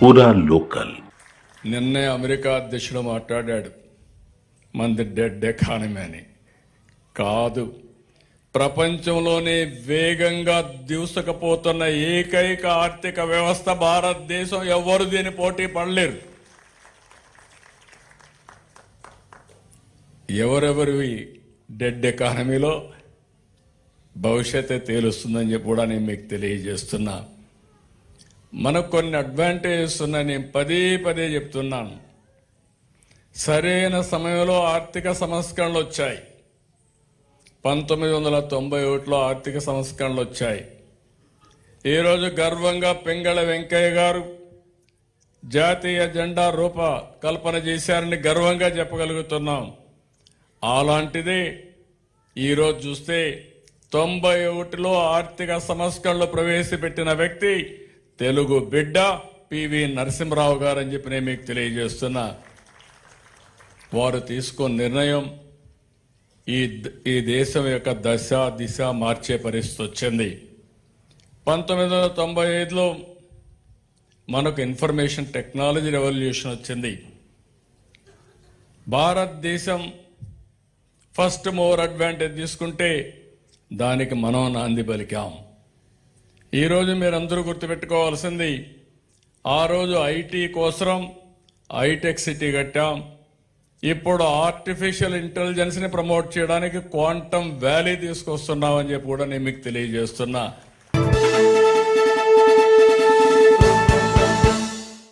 పూరా లోకల్. నిన్నే అమెరికా అధ్యక్షుడు మాట్లాడాడు మనది డెడ్ ఎకానమీ అని. కాదు, ప్రపంచంలోనే వేగంగా దూసుకుపోతున్న ఏకైక ఆర్థిక వ్యవస్థ భారతదేశం. ఎవరు దీని పోటీ పడలేరు. ఎవరెవరివి డెడ్ ఎకానమీలో భవిష్యత్తు తేలుస్తుందని చెప్పి కూడా నేను మీకు తెలియజేస్తున్నా. మనకు కొన్ని అడ్వాంటేజెస్ ఉన్నాయి. నేను పదే పదే చెప్తున్నాను. సరైన సమయంలో ఆర్థిక సంస్కరణలు వచ్చాయి. 1991లో ఆర్థిక సంస్కరణలు వచ్చాయి. ఈరోజు గర్వంగా పింగళ వెంకయ్య గారు జాతీయ జెండా రూపకల్పన చేశారని గర్వంగా చెప్పగలుగుతున్నాం. అలాంటిదే ఈరోజు చూస్తే 91లో ఆర్థిక సంస్కరణలు ప్రవేశపెట్టిన వ్యక్తి తెలుగు బిడ్డ పివి నరసింహరావు గారు అని చెప్పి నేను మీకు తెలియజేస్తున్నా. వారు తీసుకున్న నిర్ణయం ఈ దేశం యొక్క దశ దిశ మార్చే పరిస్థితి వచ్చింది. 1995లో మనకు ఇన్ఫర్మేషన్ టెక్నాలజీ రెవల్యూషన్ వచ్చింది. భారతదేశం ఫస్ట్ మూవర్ అడ్వాంటేజ్ తీసుకుంటే దానికి మనం నాంది పలికాం. ఈరోజు మీరందరూ గుర్తుపెట్టుకోవాల్సింది, ఆ రోజు ఐటీ కోసం హైటెక్ సిటీ కట్టాం. ఇప్పుడు ఆర్టిఫిషియల్ ఇంటెలిజెన్స్ని ప్రమోట్ చేయడానికి క్వాంటమ్ వ్యాలీ తీసుకొస్తున్నామని చెప్పి కూడా నేను మీకు తెలియజేస్తున్నా.